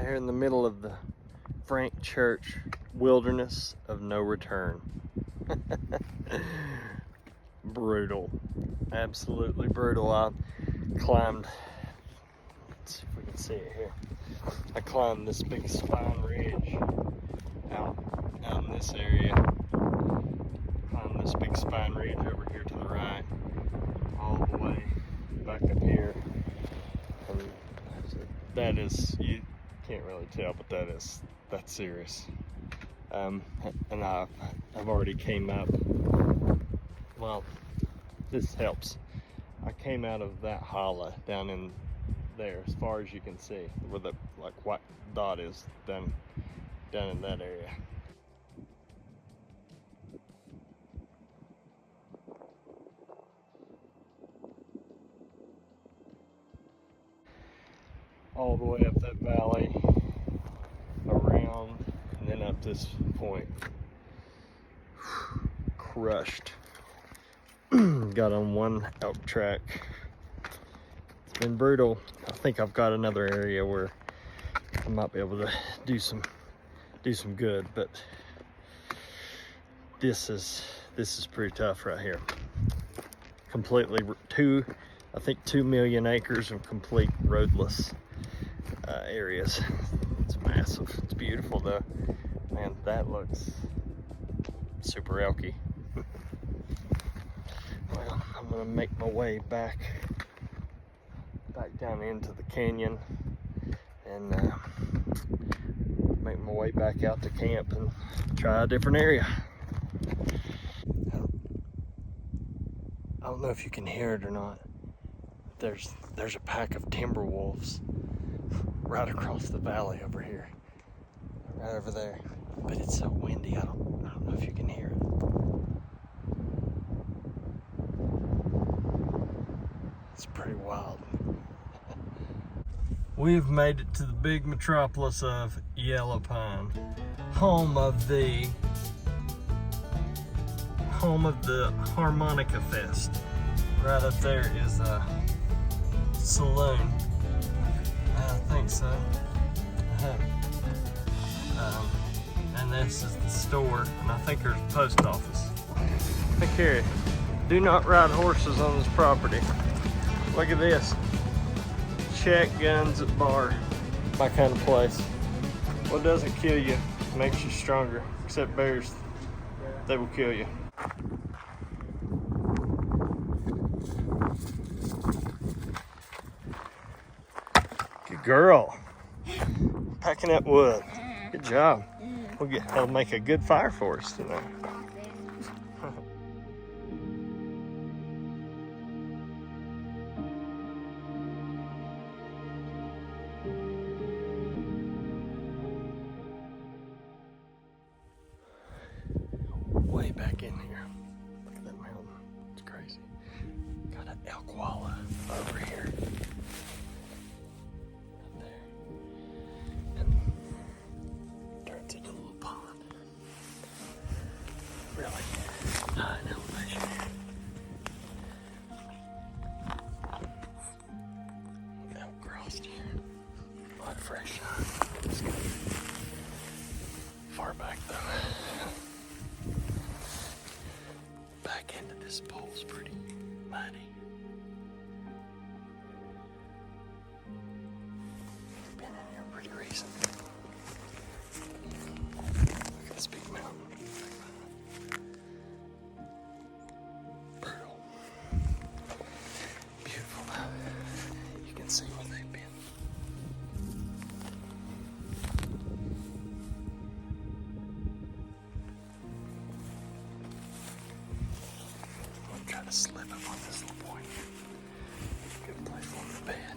Right here in the middle of the Frank Church wilderness of no return. Brutal, absolutely brutal. I climbed, let's see if we can see it here. I climbed this big spine ridge out in this area. Climbed this big spine ridge over here to the right, all the way back up here. And that is, you can't really tell, but that's serious. And I've already came up. Well, this helps. I came out of that hollow down in there, as far as you can see, where the like white dot is down in that area. All the way up that valley, around, and then up this point. Crushed. Got on one elk track. It's been brutal. I think I've got another area where I might be able to do some good, but this is pretty tough right here. Completely I think 2 million acres of complete roadless areas. It's massive. It's beautiful though. Man, that looks super elky. Well, I'm gonna make my way back down into the canyon and make my way back out to camp and try a different area. I don't know if you can hear it or not. There's a pack of timber wolves right across the valley over here, right over there. But it's so windy. I don't know if you can hear it. It's pretty wild. We've made it to the big metropolis of Yellow Pine, home of the Harmonica Fest. Right up there is a saloon. I think so. And this is the store, and I think there's a post office. Look here, do not ride horses on this property. Look at this. Check guns at bar. My kind of place. What doesn't kill you makes you stronger, except bears. They will kill you. Good girl. Packing up wood. Good job. That'll make a good fire for us tonight. Way back in here. Look at that mountain. It's crazy. Got an elk wallow over here. Right there. And turns into a little pond. Really high in elevation here. Elk crossed here. A lot of fresh sun. It's good. Far back though. Back into this pole's pretty muddy. Been in here pretty recently. Look at this big mountain. Brutal. Beautiful. You can see where they've been. Try to slip up on this little point. Good place for the bed.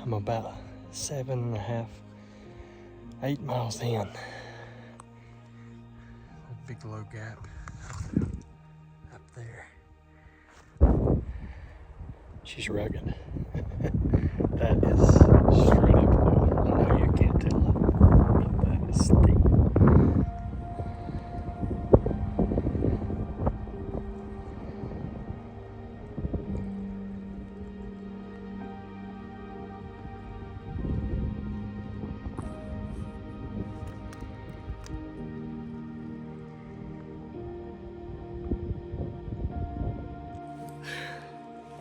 I'm about 7.5, 8 miles in. A big low gap up there. She's rugged. That is straight up hill. I know you can't tell it, but that is steep.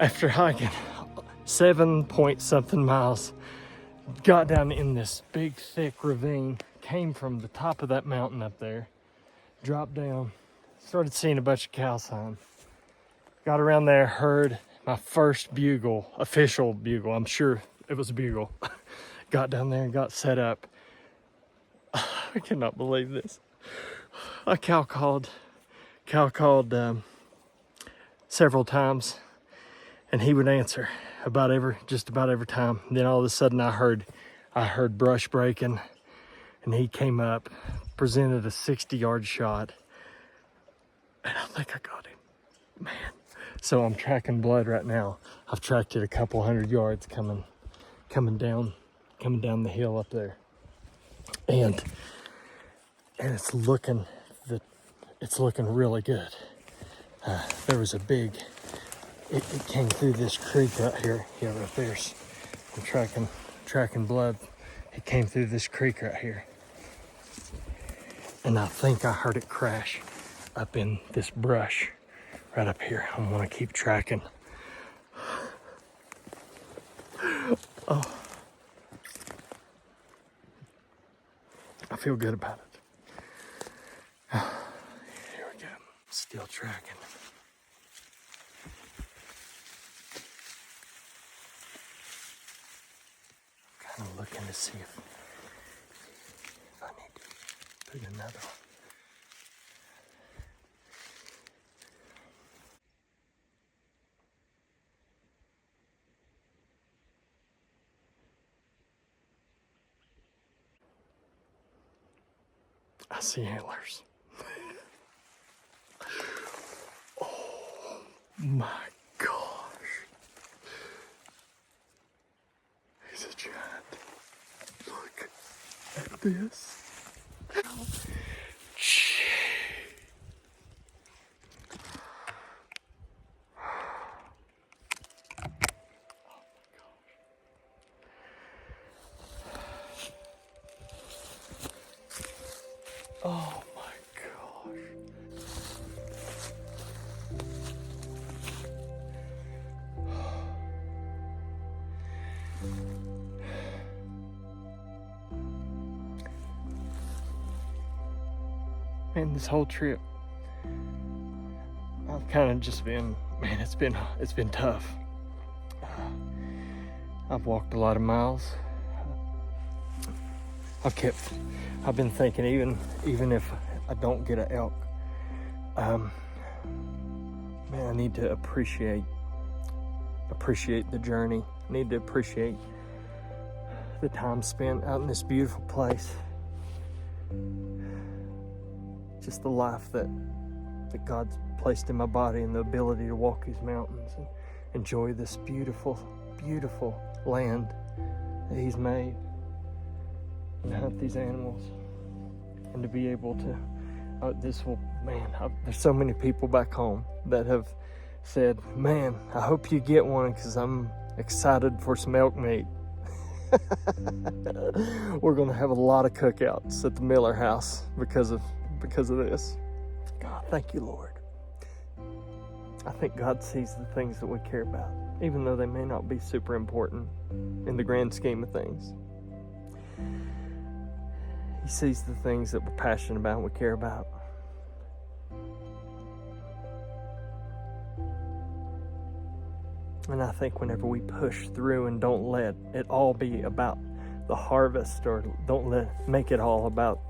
After hiking 7 point something miles, got down in this big thick ravine, came from the top of that mountain up there, dropped down, started seeing a bunch of cow sign. Got around there, heard my first bugle, official bugle. I'm sure it was a bugle. Got down there and got set up. I cannot believe this. A cow called several times, and he would answer just about every time. And then all of a sudden I heard brush breaking, and he came up, presented a 60-yard shot, and I think I got him. Man. So I'm tracking blood right now. I've tracked it a couple 100 yards coming down the hill up there. And it's looking really good. There was a big, it came through this creek right here. Yeah, right there's, I'm tracking blood. It came through this creek right here. And I think I heard it crash up in this brush right up here. I'm gonna keep tracking. Oh, I feel good about it. Here we go. Still tracking. Kind of looking to see if I need to put another one. I see antlers. Oh my gosh. He's a giant. Look at this. Oh my gosh. Man, this whole trip, I've kind of just been, man, it's been tough. I've walked a lot of miles. I've been thinking, even if I don't get an elk, man, I need to appreciate the journey. I need to appreciate the time spent out in this beautiful place. Just the life that God's placed in my body, and the ability to walk these mountains and enjoy this beautiful, beautiful land that He's made, and hunt these animals, and to be able to, there's so many people back home that have said, man, I hope you get one, because I'm excited for some elk meat. We're going to have a lot of cookouts at the Miller house because of this. God, thank you, Lord. I think God sees the things that we care about, even though they may not be super important in the grand scheme of things. He sees the things that we're passionate about and we care about. And I think whenever we push through and don't let it all be about the harvest, or don't make it all about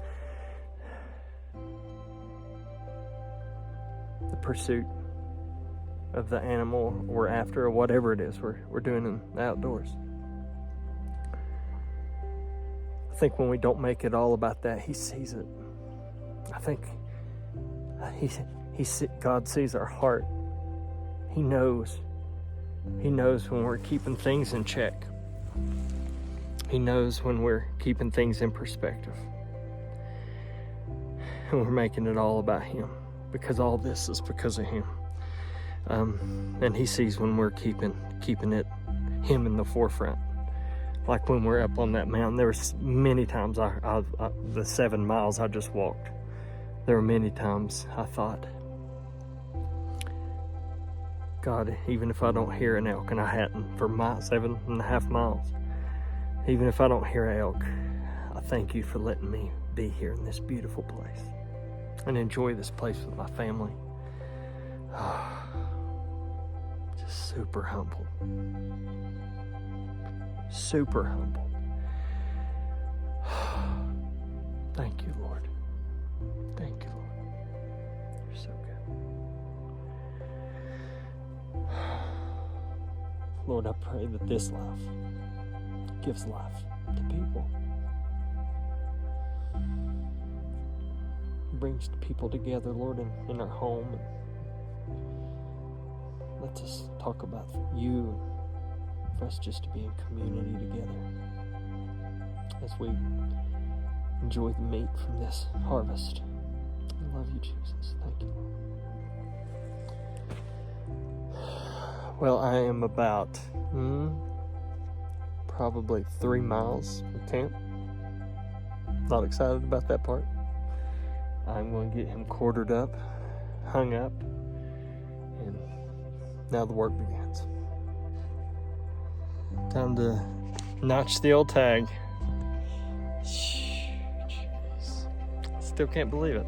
the pursuit of the animal we're after, or whatever it is we're doing in the outdoors. I think when we don't make it all about that, He sees it. I think God sees our heart. He knows when we're keeping things in check. He knows when we're keeping things in perspective. And we're making it all about Him, because all this is because of Him. And He sees when we're keeping it Him in the forefront. Like when we're up on that mountain, there was many times the 7 miles I just walked, there were many times I thought, God, even if I don't hear an elk, and I hadn't for 7.5 miles, even if I don't hear an elk, I thank you for letting me be here in this beautiful place and enjoy this place with my family. Just super humbled. Super humbled. Thank you, Lord. Thank you, Lord. You're so good. Lord, I pray that this life gives life to people. Brings people together, Lord, in our home. And lets us talk about you, for us just to be in community together as we enjoy the meat from this harvest. I love you, Jesus. Thank you, Lord. Well, I am about probably 3 miles from camp. Not excited about that part. I'm going to get him quartered up, hung up, and now the work begins. Time to notch the old tag. Jeez. Still can't believe it.